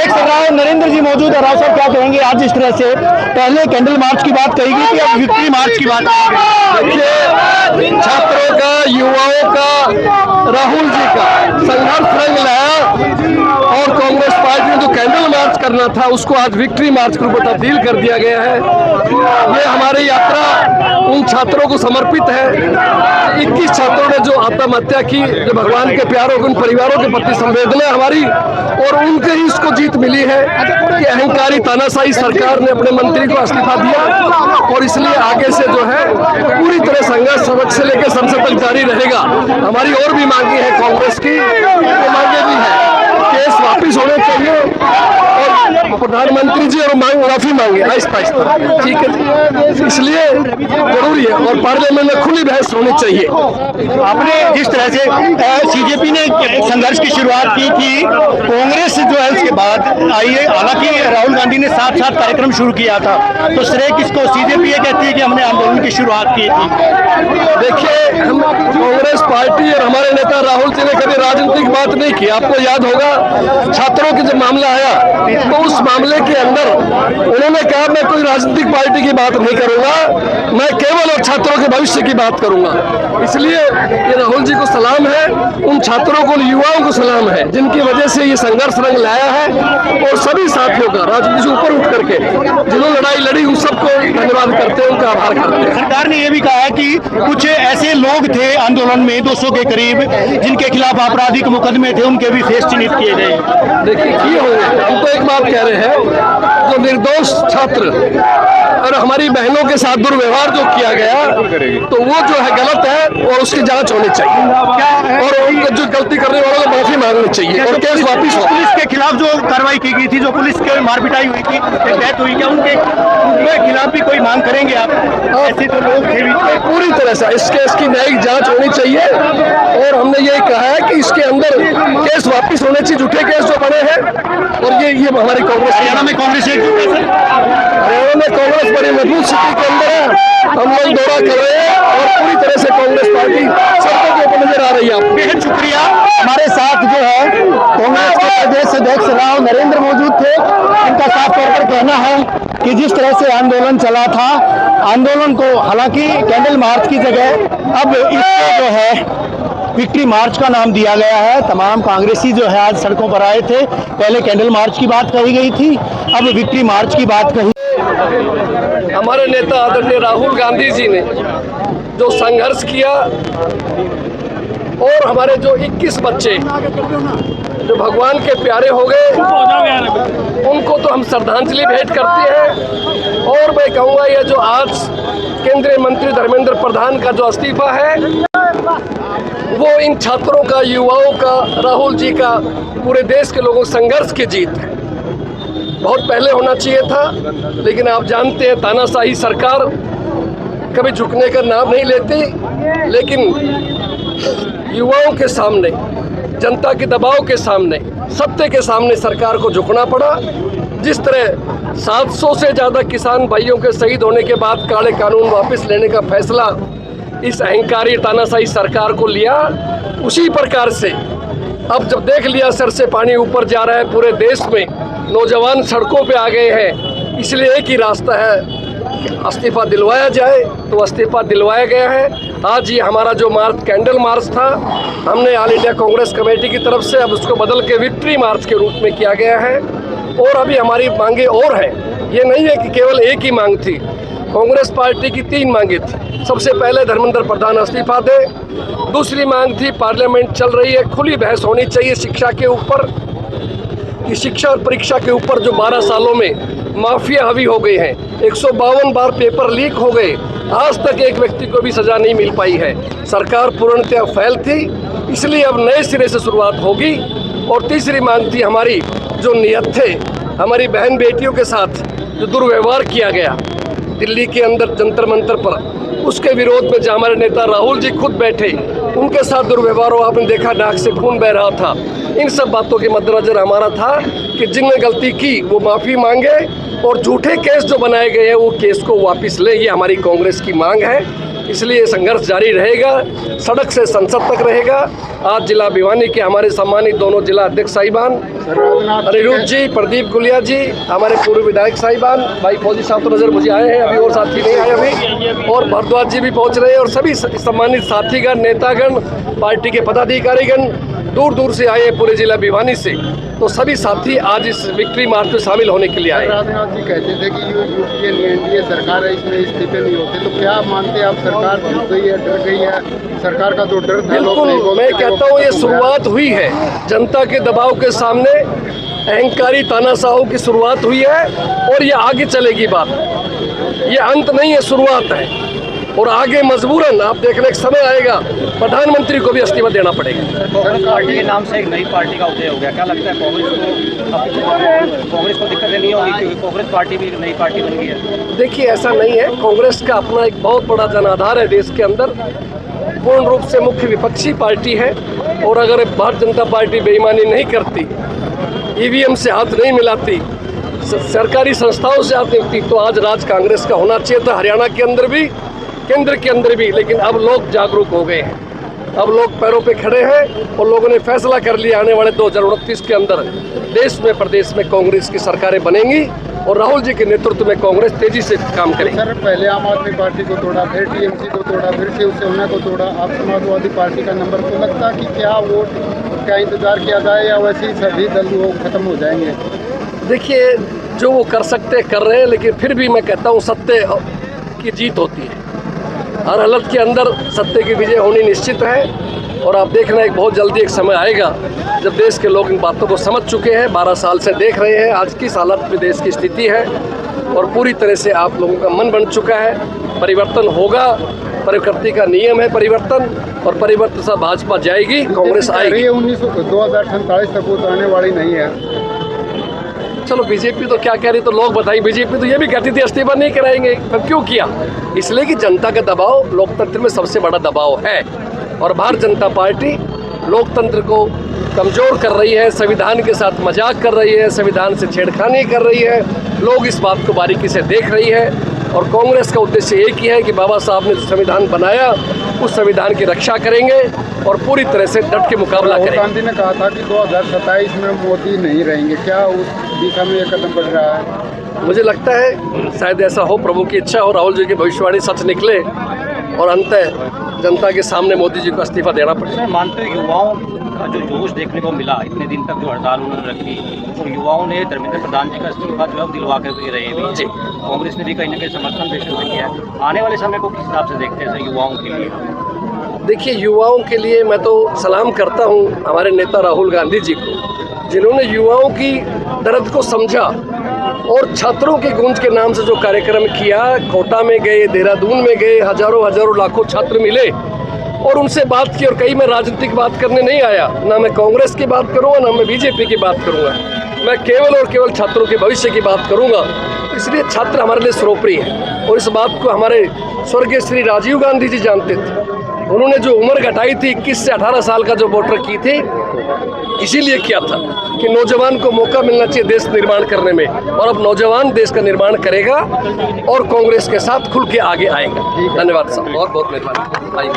देख राव नरेंद्र जी मौजूद है। राव साहब क्या कहेंगे आज जिस तरह से पहले कैंडल मार्च की बात कही गई थी, अब विक्ट्री मार्च की बात देखिए, छात्रों का, युवाओं का, राहुल जी का संघर्ष रंग लाया और कांग्रेस पार्टी ने जो कैंडल मार्च करना था उसको आज विक्ट्री मार्च के रूप में तब्दील कर दिया गया है। ये हमारी यात्रा उन छात्रों को समर्पित है। 21 छात्रों ने जो आत्महत्या की, जो भगवान के प्यारों को, उन परिवारों के प्रति संवेदना हमारी, और उनके ही इसको जीत मिली है कि अहंकारी तानाशाही सरकार ने अपने मंत्री को इस्तीफा दिया और इसलिए आगे से जो है पूरी तरह संघर्ष सड़क से लेकर संसद तक जारी रहेगा। हमारी और भी मांगे हैं कांग्रेस की, वो मांगे भी है, केस वापिस होने चाहिए और प्रधानमंत्री जी और माफी मांगे आहिस्ता आहिस्ता, ठीक है, इसलिए जरूरी है और पार्लियामेंट में खुली बहस होनी चाहिए। आपने जिस तरह से सीजेपी ने संघर्ष की शुरुआत की थी, कांग्रेस जो है उसके बाद आई है। हालांकि राहुल गांधी ने साथ साथ कार्यक्रम शुरू किया था, तो श्रेय किसको? सीजेपी ये कहती है कि हमने आंदोलन की शुरुआत की थी। देखिए, हम कांग्रेस पार्टी और हमारे नेता राहुल जी ने कभी राजनीतिक बात नहीं की। आपको याद होगा छात्रों के जब मामला आया तो उस मामले के अंदर उन्होंने कहा मैं कोई राजनीतिक पार्टी की बात नहीं करूंगा, मैं केवल और छात्रों के भविष्य की बात करूंगा। इसलिए ये राहुल जी को सलाम है, उन छात्रों को, युवाओं को सलाम है जिनकी वजह से ये संघर्ष रंग लाया है, और सभी साथियों का राजनीति से ऊपर उठ करके जिन्होंने लड़ाई लड़ी उन सबको धन्यवाद करते हैं, उनका आभार करते हैं। सरकार ने यह भी कहा है कि कुछ ऐसे लोग थे आंदोलन में 200 के करीब जिनके खिलाफ आपराधिक मुकदमे थे, उनके भी फेस चिन्हित किए गए। देखिए, किए होंगे, हम तो एक बात कह रहे हैं, जो निर्दोष छात्र और हमारी बहनों के साथ दुर्व्यवहार जो किया गया तो वो जो है गलत है और उसकी जांच होनी चाहिए और उनके जो गलती करने वालों को माफी मांगनी चाहिए और केस वापिस हो। पुलिस के खिलाफ जो कार्रवाई की गई थी, जो पुलिस के मारपिटाई हुई थी, डेथ हुई, क्या उनके खिलाफ भी कोई मांग करेंगे आप? ऐसे तो लोग थे भी। पूरी तरह से इस केस की न्यायिक जांच होनी चाहिए और हमने ये कहा है कि इसके अंदर केस वापिस होने चाहिए, झूठे केस जो बने हैं। और ये हमारी कांग्रेस, हरियाणा में कांग्रेस हरियाणा में कांग्रेस बड़ी मजबूत स्थिति के अंदर है। हम लोग दौरा कर रहे हैं और पूरी तरह से कांग्रेस पार्टी सड़कों के ऊपर नजर आ रही है। बेहद शुक्रिया। हमारे साथ जो है कांग्रेस के प्रदेश अध्यक्ष राव नरेंद्र मौजूद थे। उनका साफ तौर पर कहना है कि जिस तरह से आंदोलन चला था, आंदोलन को हालांकि कैंडल मार्च की जगह अब इसको जो है विक्ट्री मार्च का नाम दिया गया है। तमाम कांग्रेसी जो है आज सड़कों पर आए थे। पहले कैंडल मार्च की बात कही गई थी, अब विक्ट्री मार्च की बात कही। हमारे नेता आदरणीय राहुल गांधी जी ने जो संघर्ष किया और हमारे जो 21 बच्चे जो भगवान के प्यारे हो गए, उनको तो हम श्रद्धांजलि भेंट करते हैं। और मैं कहूँगा ये जो आज केंद्रीय मंत्री धर्मेंद्र प्रधान का जो इस्तीफा है वो इन छात्रों का, युवाओं का, राहुल जी का, पूरे देश के लोगों संघर्ष की जीत है। बहुत पहले होना चाहिए था, लेकिन आप जानते हैं तानाशाही सरकार कभी झुकने का नाम नहीं लेती। लेकिन युवाओं के सामने, जनता के दबाव के सामने, सत्य के सामने सरकार को झुकना पड़ा। जिस तरह 700 से ज़्यादा किसान भाइयों के शहीद होने के बाद काले कानून वापस लेने का फैसला इस अहंकारी तानाशाही सरकार को लिया, उसी प्रकार से अब जब देख लिया सर से पानी ऊपर जा रहा है, पूरे देश में नौजवान सड़कों पे आ गए हैं, इसलिए एक ही रास्ता है, इस्तीफा दिलवाया जाए। तो इस्तीफा दिलवाया गया है। आज ये हमारा जो मार्च, कैंडल मार्च था, हमने ऑल इंडिया कांग्रेस कमेटी की तरफ से अब उसको बदल के विक्ट्री मार्च के रूप में किया गया है। और अभी हमारी मांगे और हैं, ये नहीं है कि केवल एक ही मांग थी। कांग्रेस पार्टी की 3 मांगे थी। सबसे पहले धर्मेंद्र प्रधान इस्तीफा दे। दूसरी मांग थी, पार्लियामेंट चल रही है, खुली बहस होनी चाहिए शिक्षा के ऊपर, कि शिक्षा और परीक्षा के ऊपर जो 12 सालों में माफिया हावी हो गए हैं, 152 बार पेपर लीक हो गए, आज तक एक व्यक्ति को भी सजा नहीं मिल पाई है। सरकार पूर्णतः फेल थी, इसलिए अब नए सिरे से शुरुआत होगी। और तीसरी मांग थी हमारी, जो नियत थे, हमारी बहन बेटियों के साथ जो दुर्व्यवहार किया गया दिल्ली के अंदर जंतर मंतर पर, उसके विरोध में जहाँ हमारे नेता राहुल जी खुद बैठे, उनके साथ दुर्व्यवहार हो, आपने देखा नाक से खून बह रहा था। इन सब बातों के मद्देनजर हमारा था कि जिनने गलती की वो माफ़ी मांगे और झूठे केस जो बनाए गए हैं वो केस को वापस ले, ये हमारी कांग्रेस की मांग है। इसलिए संघर्ष जारी रहेगा, सड़क से संसद तक रहेगा। आज जिला भिवानी के हमारे सम्मानित दोनों जिला अध्यक्ष साहिबान अनिरुद्ध जी, प्रदीप गुलिया जी, हमारे पूर्व विधायक साहिबान, भाई फौजी साहब तो नज़र मुझे आए हैं, अभी और साथी नहीं आए अभी, और भरद्वाज जी भी पहुंच रहे हैं, और सभी सम्मानित साथीगण, नेतागण, पार्टी के पदाधिकारीगण दूर दूर से आए हैं, पूरे जिला भिवानी से। तो सभी साथी आज इस विक्ट्री मार्च में शामिल होने के लिए आए। राजनाथ जी कहते थे कि यूपीए एनडीए सरकार है, इसमें इस्तीफे नहीं होते, तो क्या आप मानते हैं आप सरकार झुक गई है, डर गई है? सरकार का तो डर था। बिल्कुल, मैं कहता हूँ ये शुरुआत हुई है, जनता के दबाव के सामने अहंकारी तानाशाहों की शुरुआत हुई है, और ये आगे चलेगी बात, ये अंत नहीं है, शुरुआत है। और आगे मजबूरन आप देखने एक समय आएगा, प्रधानमंत्री को भी इस्तीफा देना पड़ेगा। कांग्रेस पार्टी के नाम से एक नई पार्टी का उदय हो गया, क्या लगता है कांग्रेस को दिक्कतें नहीं होगी क्योंकि कांग्रेस पार्टी भी एक नई पार्टी बन गई है? देखिए, ऐसा नहीं है, कांग्रेस का अपना एक बहुत बड़ा जनाधार है देश के अंदर, पूर्ण रूप से मुख्य विपक्षी पार्टी है, और अगर भारतीय जनता पार्टी बेईमानी नहीं करती, ईवीएम से हाथ नहीं मिलाती, सरकारी संस्थाओं से हाथ मिलती, तो आज राज कांग्रेस का होना चाहिए था, हरियाणा के अंदर भी, केंद्र के अंदर भी। लेकिन अब लोग जागरूक हो गए हैं, अब लोग पैरों पे खड़े हैं, और लोगों ने फैसला कर लिया आने वाले 2029 के अंदर देश में, प्रदेश में कांग्रेस की सरकारें बनेंगी, और राहुल जी के नेतृत्व में कांग्रेस तेजी से काम करेगी। सर, पहले आम आदमी पार्टी को तोड़ा, फिर टीएमसी को तोड़ा, फिर शिवसेना को तोड़ा, अब समाजवादी पार्टी का नंबर, तो लगता कि क्या वोट क्या इंतजार किया जाए, या वैसे ही सभी दल वो खत्म हो जाएंगे? देखिए, जो वो कर सकते कर रहे हैं, लेकिन फिर भी मैं कहता हूँ सत्य की जीत होती है, हर हालत के अंदर सत्य की विजय होनी निश्चित है। और आप देखना एक बहुत जल्दी एक समय आएगा जब देश के लोग इन बातों को समझ चुके हैं, 12 साल से देख रहे हैं आज किस हालत में देश की स्थिति है, और पूरी तरह से आप लोगों का मन बन चुका है, परिवर्तन होगा, प्रकृति का नियम है परिवर्तन, और परिवर्तन से भाजपा जाएगी, कांग्रेस आएगी। 2048 तक वो तो आने वाली नहीं है। चलो, बीजेपी तो क्या कह रही, तो लोग बताइए। बीजेपी तो ये भी कहती थी इस्तीफा नहीं कराएंगे, पर क्यों किया? इसलिए कि जनता का दबाव लोकतंत्र में सबसे बड़ा दबाव है, और भारतीय जनता पार्टी लोकतंत्र को कमज़ोर कर रही है, संविधान के साथ मजाक कर रही है, संविधान से छेड़खानी कर रही है। लोग इस बात को बारीकी से देख रही है, और कांग्रेस का उद्देश्य एक ही है कि बाबा साहब ने जो संविधान बनाया उस संविधान की रक्षा करेंगे, और पूरी तरह से डट के मुकाबला करेंगे। राहुल गांधी ने कहा था कि 2027 में मोदी नहीं रहेंगे, क्या उस दिशा में ये कदम बढ़ रहा है? मुझे लगता है शायद ऐसा हो, प्रभु की इच्छा हो, राहुल जी की भविष्यवाणी सच निकले, और अंततः जनता के सामने मोदी जी को इस्तीफा देना पड़े। सर, मानते हैं युवाओं का जो जोश देखने को मिला इतने दिन तक, जो हड़ताल उन्होंने रखी, और युवाओं ने धर्मेंद्र प्रधान जी का इस्तीफा जो है दिलवा कर दे रहे हैं जी, कांग्रेस ने भी कहीं ना कहीं समर्थन पेश किया है। आने वाले समय को किस हिसाब से देखते हैं युवाओं के लिए? देखिए, युवाओं के लिए मैं तो सलाम करता हूँ हमारे नेता राहुल गांधी जी को, जिन्होंने युवाओं की दर्द को समझा, और छात्रों के गूंज के नाम से जो कार्यक्रम किया, कोटा में गए, देहरादून में गए, हजारों लाखों छात्र मिले, और उनसे बात की। और कहीं मैं राजनीतिक बात करने नहीं आया, ना मैं कांग्रेस की बात करूँगा, ना मैं बीजेपी की बात करूँगा, मैं केवल और केवल छात्रों के भविष्य की बात करूँगा। इसलिए छात्र हमारे लिए सर्वोपरि है, और इस बात को हमारे स्वर्गीय श्री राजीव गांधी जी जानते थे। उन्होंने जो उम्र घटाई थी 21 से 18 साल का जो वोटर की थी, इसीलिए किया था कि नौजवान को मौका मिलना चाहिए देश निर्माण करने में, और अब नौजवान देश का निर्माण करेगा, और कांग्रेस के साथ खुल के आगे आएगा। धन्यवाद साहब, बहुत बहुत मेहरबानी।